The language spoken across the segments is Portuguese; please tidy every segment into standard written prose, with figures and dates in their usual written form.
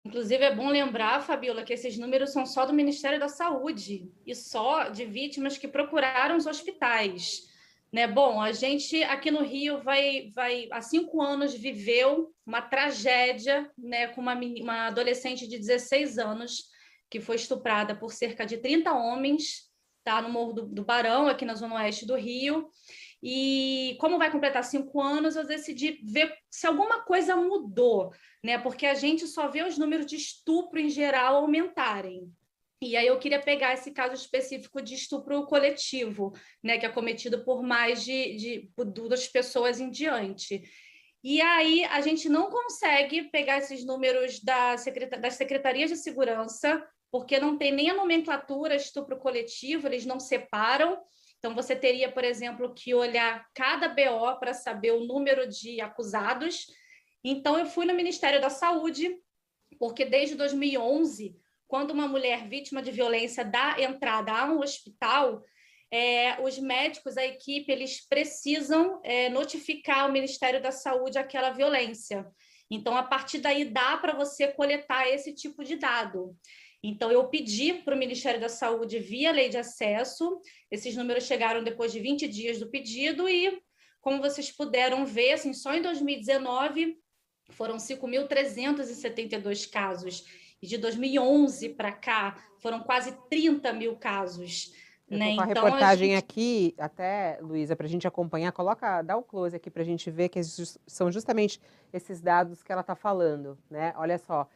Inclusive, é bom lembrar, Fabiola, que esses números são só do Ministério da Saúde e só de vítimas que procuraram os hospitais. Né? Bom, a gente aqui no Rio há 5 anos viveu uma tragédia, né, com uma adolescente de 16 anos que foi estuprada por cerca de 30 homens, tá, no Morro do Barão, aqui na Zona Oeste do Rio. E como vai completar 5 anos, eu decidi ver se alguma coisa mudou, né? Porque a gente só vê os números de estupro em geral aumentarem. E aí eu queria pegar esse caso específico de estupro coletivo, né, que é cometido por mais de 2 pessoas em diante. E aí a gente não consegue pegar esses números das secretarias de segurança, porque não tem nem a nomenclatura estupro coletivo, eles não separam. Então, você teria, por exemplo, que olhar cada BO para saber o número de acusados. Então, eu fui no Ministério da Saúde, porque desde 2011, quando uma mulher vítima de violência dá entrada a um hospital, os médicos, a equipe, eles precisam notificar ao Ministério da Saúde aquela violência. Então, a partir daí, dá para você coletar esse tipo de dado. Então, eu pedi para o Ministério da Saúde via lei de acesso, esses números chegaram depois de 20 dias do pedido e, como vocês puderam ver, assim, só em 2019 foram 5.372 casos, e de 2011 para cá foram quase 30 mil casos. Eu Né? tô com a Então, a reportagem gente... aqui, até, Luísa, para a gente acompanhar. Dá o close aqui para a gente ver que são justamente esses dados que ela está falando, né? Olha só,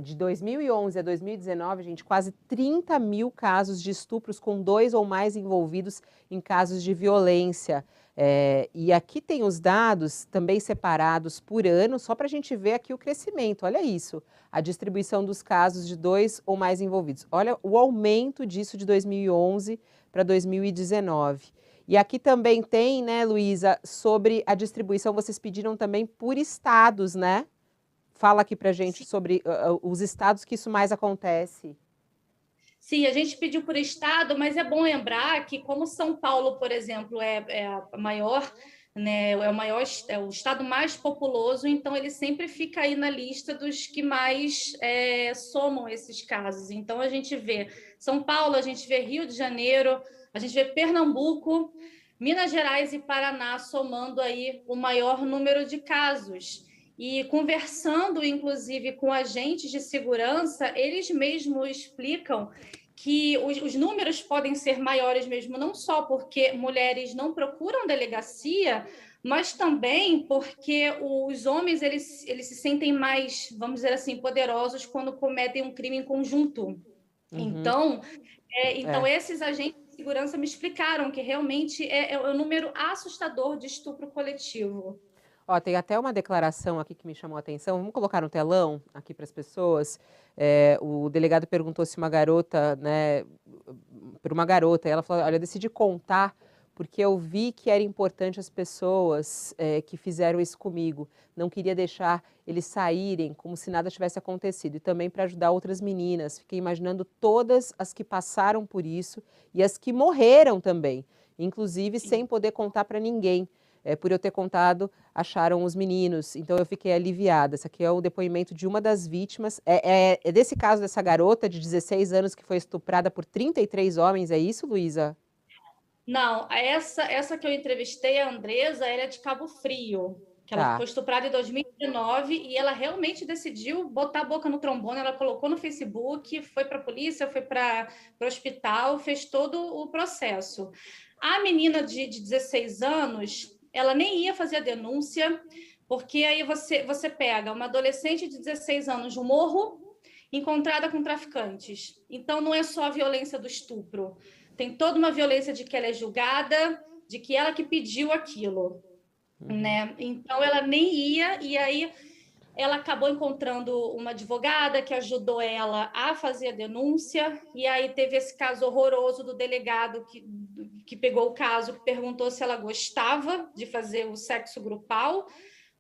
de 2011 a 2019, gente, quase 30 mil casos de estupros com 2 ou mais envolvidos em casos de violência. E aqui tem os dados também separados por ano, só para a gente ver aqui o crescimento. Olha isso, a distribuição dos casos de 2 ou mais envolvidos. Olha o aumento disso de 2011 para 2019. E aqui também tem, né, Luísa, sobre a distribuição, vocês pediram também por estados, né? Fala aqui para gente sobre os estados que isso mais acontece. Sim, a gente pediu por estado, mas é bom lembrar que, como São Paulo, por exemplo, é a maior, né, é o estado mais populoso, então ele sempre fica aí na lista dos que mais somam esses casos. Então a gente vê São Paulo, a gente vê Rio de Janeiro, a gente vê Pernambuco, Minas Gerais e Paraná somando aí o maior número de casos. E conversando, inclusive, com agentes de segurança, eles mesmos explicam que os números podem ser maiores mesmo, não só porque mulheres não procuram delegacia, mas também porque os homens eles se sentem mais, vamos dizer assim, poderosos quando cometem um crime em conjunto. Uhum, Então é. esses agentes de segurança me explicaram que realmente é um número assustador de estupro coletivo. Ó, tem até uma declaração aqui que me chamou a atenção. Vamos colocar no telão aqui para as pessoas. O delegado perguntou se uma garota, né, para uma garota, e ela falou: olha, eu decidi contar porque eu vi que era importante as pessoas que fizeram isso comigo. Não queria deixar eles saírem como se nada tivesse acontecido. E também para ajudar outras meninas. Fiquei imaginando todas as que passaram por isso e as que morreram também, inclusive sem poder contar para ninguém. Por eu ter contado, acharam os meninos, então eu fiquei aliviada. Esse aqui é o depoimento de uma das vítimas. É desse caso dessa garota de 16 anos que foi estuprada por 33 homens, é isso, Luísa? Não, essa que eu entrevistei, a Andresa, ela é de Cabo Frio, que ela Tá. foi estuprada em 2019 e ela realmente decidiu botar a boca no trombone, ela colocou no Facebook, foi para a polícia, foi para o hospital, fez todo o processo. A menina de 16 anos, ela nem ia fazer a denúncia, porque aí você pega uma adolescente de 16 anos de um morro encontrada com traficantes. Então, não é só a violência do estupro, tem toda uma violência de que ela é julgada, de que ela que pediu aquilo, Uhum. né? Então ela nem ia, e aí ela acabou encontrando uma advogada que ajudou ela a fazer a denúncia, e aí teve esse caso horroroso do delegado que pegou o caso, que perguntou se ela gostava de fazer o sexo grupal,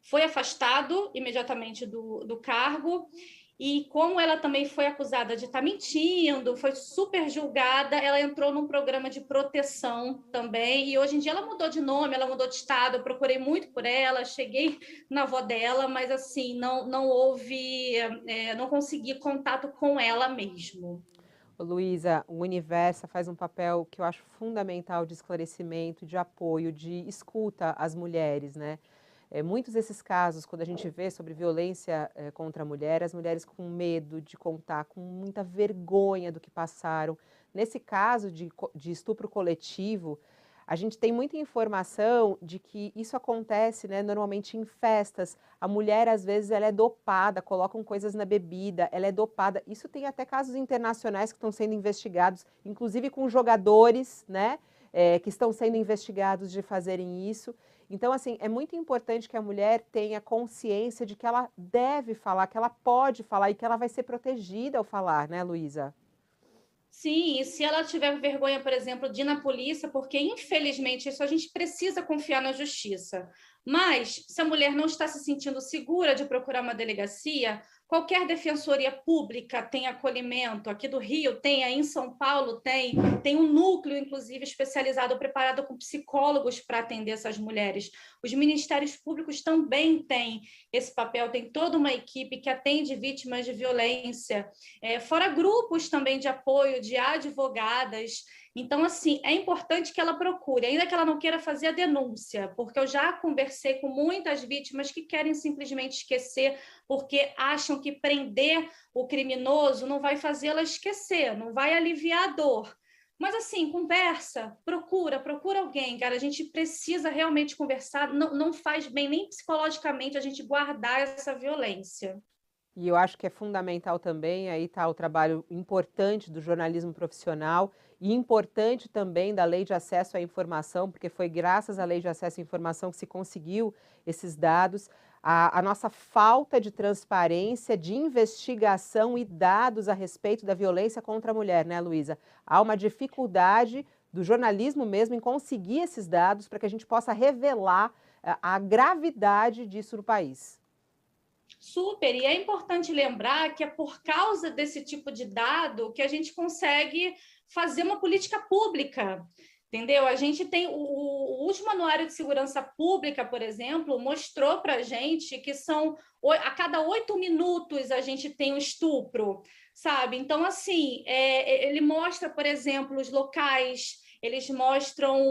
foi afastado imediatamente do cargo, E como ela também foi acusada de estar mentindo, foi super julgada, ela entrou num programa de proteção também. E hoje em dia ela mudou de nome, ela mudou de estado. Eu procurei muito por ela, cheguei na avó dela, mas assim, não houve, não consegui contato com ela mesmo. Ô, Luísa, o Universa faz um papel que eu acho fundamental de esclarecimento, de apoio, de escuta às mulheres, né? Muitos desses casos, quando a gente vê sobre violência contra a mulher, as mulheres com medo de contar, com muita vergonha do que passaram. Nesse caso de estupro coletivo, a gente tem muita informação de que isso acontece, né, normalmente em festas. A mulher, às vezes, ela é dopada, colocam coisas na bebida, ela é dopada. Isso tem até casos internacionais que estão sendo investigados, inclusive com jogadores, né, que estão sendo investigados de fazerem isso. Então, assim, é muito importante que a mulher tenha consciência de que ela deve falar, que ela pode falar e que ela vai ser protegida ao falar, né, Luísa? Sim, e se ela tiver vergonha, por exemplo, de ir na polícia, porque infelizmente isso a gente precisa confiar na justiça. Mas se a mulher não está se sentindo segura de procurar uma delegacia, qualquer defensoria pública tem acolhimento. Aqui do Rio tem, aí em São Paulo tem um núcleo, inclusive, especializado, preparado com psicólogos para atender essas mulheres. Os ministérios públicos também têm esse papel, tem toda uma equipe que atende vítimas de violência, fora grupos também de apoio, de advogadas. Então, assim, é importante que ela procure, ainda que ela não queira fazer a denúncia, porque eu já conversei com muitas vítimas que querem simplesmente esquecer, porque acham que prender o criminoso não vai fazê-la esquecer, não vai aliviar a dor. Mas, assim, conversa, procura alguém, cara. A gente precisa realmente conversar, não faz bem nem psicologicamente a gente guardar essa violência. E eu acho que é fundamental também, aí está o trabalho importante do jornalismo profissional e importante também da Lei de Acesso à Informação, porque foi graças à Lei de Acesso à Informação que se conseguiu esses dados. A nossa falta de transparência, de investigação e dados a respeito da violência contra a mulher, né, Luísa? Há uma dificuldade do jornalismo mesmo em conseguir esses dados para que a gente possa revelar a gravidade disso no país. Super, e é importante lembrar que é por causa desse tipo de dado que a gente consegue fazer uma política pública, entendeu? A gente tem o último Anuário de Segurança Pública, por exemplo, mostrou para a gente que a cada 8 minutos a gente tem um estupro, sabe? Então, assim, ele mostra, por exemplo, os locais, eles mostram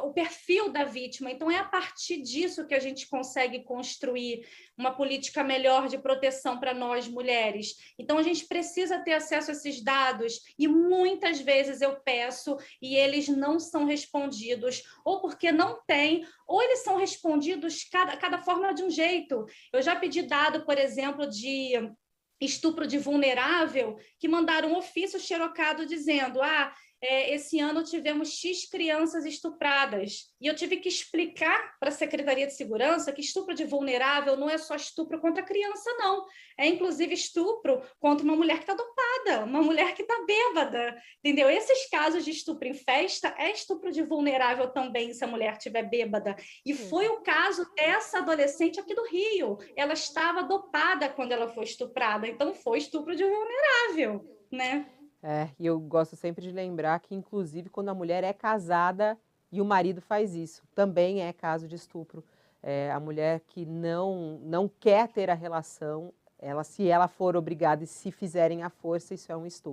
o perfil da vítima. Então, é a partir disso que a gente consegue construir uma política melhor de proteção para nós, mulheres. Então, a gente precisa ter acesso a esses dados e muitas vezes eu peço e eles não são respondidos, ou porque não tem, ou eles são respondidos cada forma de um jeito. Eu já pedi dado, por exemplo, de estupro de vulnerável, que mandaram um ofício xerocado dizendo: esse ano tivemos X crianças estupradas. E eu tive que explicar para a Secretaria de Segurança que estupro de vulnerável não é só estupro contra a criança, não. É inclusive estupro contra uma mulher que está dopada, uma mulher que está bêbada, entendeu? Esses casos de estupro em festa é estupro de vulnerável também, se a mulher estiver bêbada. E foi o caso dessa adolescente aqui do Rio. Ela estava dopada quando ela foi estuprada, então foi estupro de vulnerável, né? E eu gosto sempre de lembrar que, inclusive, quando a mulher é casada e o marido faz isso, também é caso de estupro. A mulher que não quer ter a relação, se ela for obrigada e se fizerem à força, isso é um estupro.